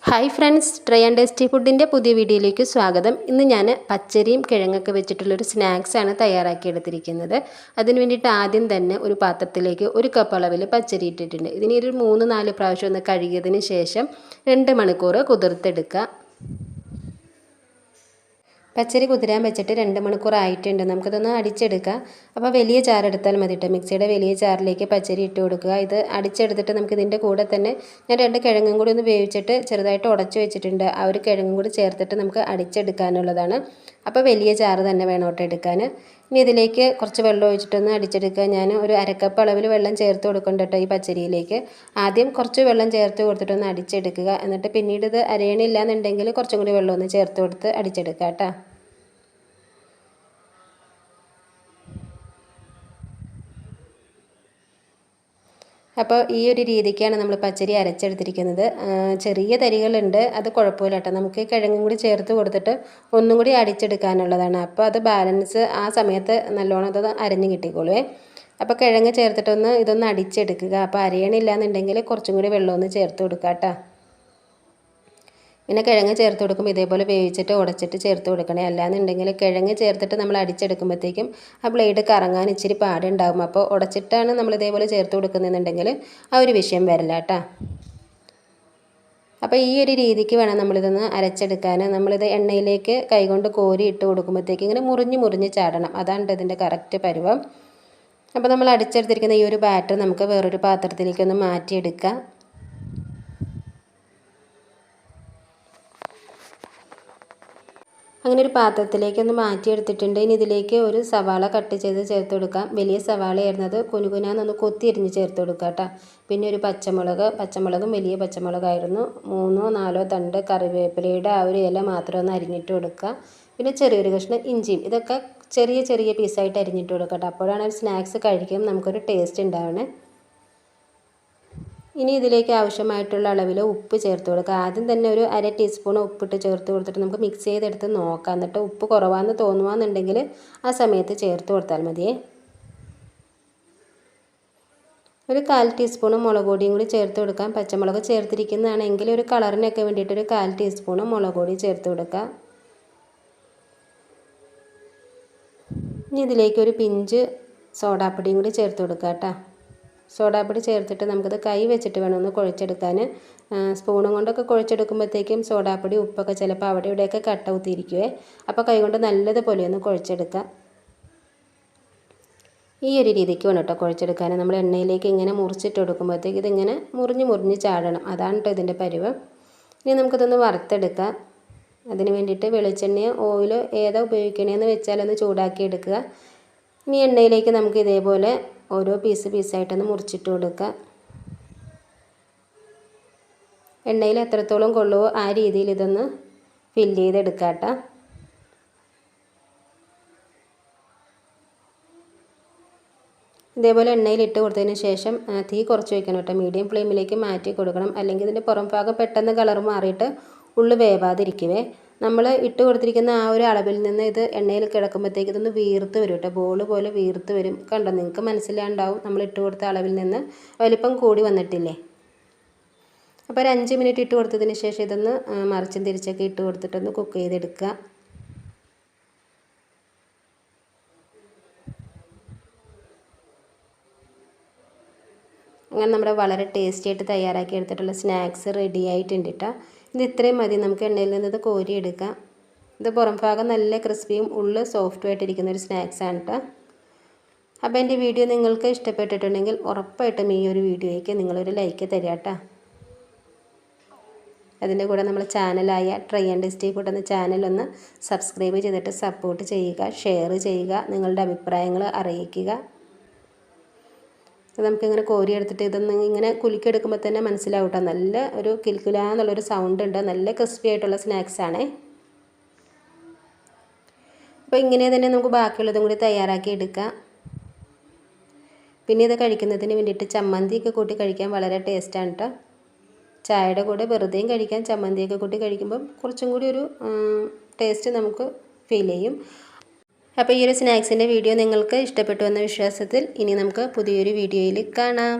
Hi friends, try and tasty ഫുഡിൻ്റെ പുതിയ വീഡിയോയിലേക്ക് സ്വാഗതം. ഇന്ന് ഞാൻ പച്ചരിയും കിഴങ്ങൊക്കെ വെച്ചിട്ടുള്ളൊരു സ്നാക്സാണ് തയ്യാറാക്കിയെടുത്തിരിക്കുന്നത്. അതിന് വേണ്ടിയിട്ട് ആദ്യം തന്നെ ഒരു പാത്രത്തിലേക്ക് 1 കപ്പ് അളവിൽ പച്ചരി ഇട്ടിട്ടുണ്ട്. ഇതിന് ഒരു 3-4 പ്രാവശ്യം ഒന്ന് കഴുകിയതിന് ശേഷം 2 മണിക്കൂർ കുതിർത്തെടുക്കുക. പച്ചരി കുതിരാൻ വെച്ചിട്ട് 2 മണിക്കൂർ ആയിട്ടുണ്ട്. നമുക്കിതൊന്ന് അടിച്ചെടുക്കാം. അപ്പോൾ വലിയ ജാർ എടുത്താൽ മതി കേട്ടോ. മിക്സിയുടെ വലിയ ജാറിലേക്ക് പച്ചരി ഇട്ട് കൊടുക്കുക. ഇത് അടിച്ചെടുത്തിട്ട് നമുക്ക് ഇതിൻ്റെ കൂടെ തന്നെ ഞാൻ 2 കിഴങ്ങും കൂടി ഒന്ന് വേവിച്ചിട്ട് ചെറുതായിട്ട് ഉടച്ച് വെച്ചിട്ടുണ്ട്. ആ ഒരു കിഴങ്ങും കൂടി ചേർത്തിട്ട് നമുക്ക് അടിച്ചെടുക്കാനുള്ളതാണ്. അപ്പോൾ വലിയ ജാർ തന്നെ വേണം കേട്ടോ എടുക്കാൻ. ഇനി ഇതിലേക്ക് കുറച്ച് വെള്ളം ഒഴിച്ചിട്ടൊന്ന് അടിച്ചെടുക്കുക. ഞാൻ ഒരു 1/2 കപ്പ് അളവിൽ വെള്ളം ചേർത്ത് കൊടുക്കുന്നുണ്ട് കേട്ടോ ഈ പച്ചരിയിലേക്ക്. ആദ്യം കുറച്ച് വെള്ളം ചേർത്ത് കൊടുത്തിട്ടൊന്ന് അടിച്ചെടുക്കുക. എന്നിട്ട് പിന്നീട് ഇത് അരയണില്ല എന്നുണ്ടെങ്കിൽ കുറച്ചും കൂടി വെള്ളം ഒന്ന് ചേർത്ത് കൊടുത്ത് അടിച്ചെടുക്കുക കേട്ടോ. അപ്പോൾ ഈ ഒരു രീതിക്കാണ് നമ്മൾ പച്ചരി അരച്ചെടുത്തിരിക്കുന്നത്. ചെറിയ തരികളുണ്ട്, അത് കുഴപ്പമില്ല കേട്ടോ. നമുക്ക് കിഴങ്ങും കൂടി ചേർത്ത് കൊടുത്തിട്ട് ഒന്നും കൂടി അടിച്ചെടുക്കാനുള്ളതാണ്. അപ്പോൾ അത് ബാലൻസ് ആ സമയത്ത് നല്ലോണം അത് അരഞ്ഞ് കിട്ടിക്കോളുവേ. അപ്പോൾ കിഴങ്ങ് ചേർത്തിട്ടൊന്ന് ഇതൊന്ന് അടിച്ചെടുക്കുക. അപ്പോൾ അരയണില്ല എന്നുണ്ടെങ്കിൽ കുറച്ചും കൂടി വെള്ളം ഒന്ന് ചേർത്ത് കൊടുക്കുക കേട്ടോ. പിന്നെ കിഴങ്ങ് ചേർത്ത് കൊടുക്കുമ്പോൾ ഇതേപോലെ വേവിച്ചിട്ട് ഉടച്ചിട്ട് ചേർത്ത് കൊടുക്കണേ. അല്ലാന്നുണ്ടെങ്കിൽ കിഴങ്ങ് ചേർത്തിട്ട് നമ്മൾ അടിച്ചെടുക്കുമ്പോഴത്തേക്കും ആ ബ്ലേഡ് കറങ്ങാൻ ഇച്ചിരി പാടുണ്ടാകും. അപ്പോൾ ഉടച്ചിട്ടാണ് നമ്മൾ ഇതേപോലെ ചേർത്ത് കൊടുക്കുന്നതെന്നുണ്ടെങ്കിൽ ആ ഒരു വിഷയം വരില്ല കേട്ടോ. അപ്പോൾ ഈ ഒരു രീതിക്ക് വേണം നമ്മളിതൊന്ന് അരച്ചെടുക്കാൻ. നമ്മളിത് എണ്ണയിലേക്ക് കൈകൊണ്ട് കോരി ഇട്ട് കൊടുക്കുമ്പോഴത്തേക്ക് ഇങ്ങനെ മുറിഞ്ഞ് ചാടണം. അതാണ് ഇതിൻ്റെ കറക്റ്റ് പരുവം. അപ്പോൾ നമ്മൾ അടിച്ചെടുത്തിരിക്കുന്ന ഈ ഒരു ബാറ്റർ നമുക്ക് വേറൊരു പാത്രത്തിലേക്കൊന്ന് മാറ്റിയെടുക്കാം. അങ്ങനെ ഒരു പാത്രത്തിലേക്ക് മാറ്റിയെടുത്തിട്ടുണ്ട്. ഇനി ഇതിലേക്ക് ഒരു സവാള കട്ട് ചെയ്ത് ചേർത്ത് കൊടുക്കാം. വലിയ സവാളയായിരുന്നത് കുനുകുനാന്നൊന്ന് കൊത്തിയരിഞ്ഞ് ചേർത്ത് കൊടുക്കുക കേട്ടോ. പിന്നെ ഒരു പച്ചമുളകും വലിയ പച്ചമുളകായിരുന്നു. 3-4 തണ്ട് കറിവേപ്പിലയുടെ ആ ഒരു ഇല മാത്രം ഒന്ന് അരിഞ്ഞിട്ട് കൊടുക്കുക. പിന്നെ ചെറിയൊരു കഷ്ണം ഇഞ്ചിയും, ഇതൊക്കെ ചെറിയ പീസായിട്ട് അരിഞ്ഞിട്ട് കൊടുക്കുക കേട്ടോ. അപ്പോഴാണ് ഒരു സ്നാക്സ് കഴിക്കുമ്പോൾ നമുക്കൊരു ടേസ്റ്റ് ഉണ്ടാവണേ. ഇനി ഇതിലേക്ക് ആവശ്യമായിട്ടുള്ള അളവിൽ ഉപ്പ് ചേർത്ത് കൊടുക്കുക. ആദ്യം തന്നെ ഒരു 1/2 ടീസ്പൂൺ ഉപ്പിട്ട് ചേർത്ത് കൊടുത്തിട്ട് നമുക്ക് മിക്സ് ചെയ്തെടുത്ത് നോക്കാം. എന്നിട്ട് ഉപ്പ് കുറവാണെന്ന് തോന്നുകയാണെന്നുണ്ടെങ്കിൽ ആ സമയത്ത് ചേർത്ത് കൊടുത്താൽ മതിയേ. ഒരു 1/4 ടീസ്പൂൺ മുളക് പൊടിയും കൂടി ചേർത്ത് കൊടുക്കാം. പച്ചമുളക് ചേർത്തിരിക്കുന്നതാണെങ്കിൽ ഒരു കളറിനൊക്കെ വേണ്ടിയിട്ട് ഒരു 1/4 ടീസ്പൂൺ മുളക് പൊടി ചേർത്ത് കൊടുക്കുക. ഇനി ഇതിലേക്ക് ഒരു പിഞ്ച് സോഡാപ്പൊടിയും കൂടി ചേർത്ത് കൊടുക്കുക കേട്ടോ. സോഡാപ്പൊടി ചേർത്തിട്ട് നമുക്കത് കൈ വെച്ചിട്ട് വേണം ഒന്ന് കുഴച്ചെടുക്കാൻ. സ്പൂണും കൊണ്ടൊക്കെ കുഴച്ചെടുക്കുമ്പോഴത്തേക്കും സോഡാപ്പൊടി ഉപ്പൊക്കെ ചിലപ്പോൾ അവിടെ ഇവിടെയൊക്കെ കട്ട കുത്തിയിരിക്കുവേ. അപ്പോൾ കൈ കൊണ്ട് നല്ലതുപോലെ ഒന്ന് കുഴച്ചെടുക്കുക. ഈ ഒരു രീതിക്ക് വേണം കേട്ടോ കുഴച്ചെടുക്കാൻ. നമ്മൾ എണ്ണയിലേക്ക് ഇങ്ങനെ മുറിച്ചിട്ട് കൊടുക്കുമ്പോഴത്തേക്ക് ഇതിങ്ങനെ മുറിഞ്ഞ് ചാടണം. അതാണ് കേട്ടോ ഇതിൻ്റെ പരുവം. ഇനി നമുക്കിതൊന്ന് വറുത്തെടുക്കാം. അതിന് വേണ്ടിയിട്ട് വെളിച്ചെണ്ണയോ ഓയിലോ ഏതാ ഉപയോഗിക്കണേന്ന് വെച്ചാലൊന്ന് ചൂടാക്കി എടുക്കുക. ഇനി എണ്ണയിലേക്ക് നമുക്ക് ഇതേപോലെ ഓരോ പീസായിട്ടൊന്ന് മുറിച്ചിട്ട് കൊടുക്കുക. എണ്ണയിൽ എത്രത്തോളം കൊള്ളുമോ ആ രീതിയിൽ ഇതൊന്ന് ഫില്ല് ചെയ്തെടുക്കുക കേട്ടോ. ഇതേപോലെ എണ്ണയിൽ ഇട്ട് കൊടുത്തതിന് ശേഷം തീ കുറച്ച് വയ്ക്കണം കേട്ടോ. മീഡിയം ഫ്ലെയിമിലേക്ക് മാറ്റി കൊടുക്കണം. അല്ലെങ്കിൽ ഇതിൻ്റെ പുറം ഭാഗം പെട്ടെന്ന് കളർ മാറിയിട്ട് ഉള്ളു വേവാതിരിക്കുവേ. നമ്മൾ ഇട്ട് കൊടുത്തിരിക്കുന്ന ആ ഒരു അളവിൽ നിന്ന് ഇത് എണ്ണയിൽ കിടക്കുമ്പോഴത്തേക്ക് ഇതൊന്ന് വീർത്ത് വരും കേട്ടോ. ബോൾ പോലെ വീർത്ത് വരും. കണ്ടോ, നിങ്ങൾക്ക് മനസ്സിലാണ്ടാവും നമ്മൾ ഇട്ട് കൊടുത്ത അളവിൽ നിന്ന് വലിപ്പം കൂടി വന്നിട്ടില്ലേ. അപ്പോൾ ഒരു 5 മിനിറ്റ് ഇട്ട് കൊടുത്തതിന് ശേഷം ഇതൊന്ന് മറിച്ചും തിരിച്ചൊക്കെ ഇട്ട് കൊടുത്തിട്ടൊന്ന് കുക്ക് ചെയ്തെടുക്കുക. അങ്ങനെ നമ്മുടെ വളരെ ടേസ്റ്റി ആയിട്ട് തയ്യാറാക്കി എടുത്തിട്ടുള്ള സ്നാക്സ് റെഡി ആയിട്ടുണ്ട് കേട്ടോ. ഇത് ഇത്രയും മതി. നമുക്ക് എണ്ണയിൽ നിന്ന് ഇത് കോരിയെടുക്കാം. ഇത് പുറം ഭാഗം നല്ല ക്രിസ്പിയും ഉള്ളിൽ സോഫ്റ്റുമായിട്ടിരിക്കുന്ന ഒരു സ്നാക്സാണ് കേട്ടോ. അപ്പോൾ എൻ്റെ വീഡിയോ നിങ്ങൾക്ക് ഇഷ്ടപ്പെട്ടിട്ടുണ്ടെങ്കിൽ ഉറപ്പായിട്ടും ഈ ഒരു വീഡിയോയ്ക്ക് നിങ്ങളൊരു ലൈക്ക് തരിക കേട്ടോ. അതിൻ്റെ കൂടെ നമ്മുടെ ചാനലായ ട്രൈ ആൻഡ് ടേസ്റ്റി ഫുഡ് എന്ന ചാനലൊന്ന് സബ്സ്ക്രൈബ് ചെയ്തിട്ട് സപ്പോർട്ട് ചെയ്യുക, ഷെയർ ചെയ്യുക, നിങ്ങളുടെ അഭിപ്രായങ്ങൾ അറിയിക്കുക. നമുക്കിങ്ങനെ കോരിയെടുത്തിട്ട് ഇതൊന്ന് ഇങ്ങനെ കുലുക്കിയെടുക്കുമ്പോൾ തന്നെ മനസ്സിലാവും കേട്ടോ. നല്ല ഒരു കിൽക്കുലാന്നുള്ളൊരു സൗണ്ട് ഉണ്ട്. നല്ല ക്രിസ്പി ആയിട്ടുള്ള സ്നാക്സാണേ. അപ്പോൾ ഇങ്ങനെ തന്നെ നമുക്ക് ബാക്കിയുള്ളതും കൂടി തയ്യാറാക്കി എടുക്കാം. പിന്നെ ഇത് കഴിക്കുന്നതിന് വേണ്ടിയിട്ട് ചമ്മന്തിയൊക്കെ കൂട്ടി കഴിക്കാൻ വളരെ ടേസ്റ്റാണ് കേട്ടോ. ചായയുടെ കൂടെ വെറുതെയും കഴിക്കാൻ ചമ്മന്തിയൊക്കെ കൂട്ടി കഴിക്കുമ്പം കുറച്ചും കൂടി ഒരു ടേസ്റ്റ് നമുക്ക് ഫീൽ ചെയ്യും. അപ്പോൾ ഈ ഒരു സ്നാക്സിൻ്റെ വീഡിയോ നിങ്ങൾക്ക് ഇഷ്ടപ്പെട്ടു എന്ന വിശ്വാസത്തിൽ ഇനി നമുക്ക് പുതിയൊരു വീഡിയോയിൽ കാണാം.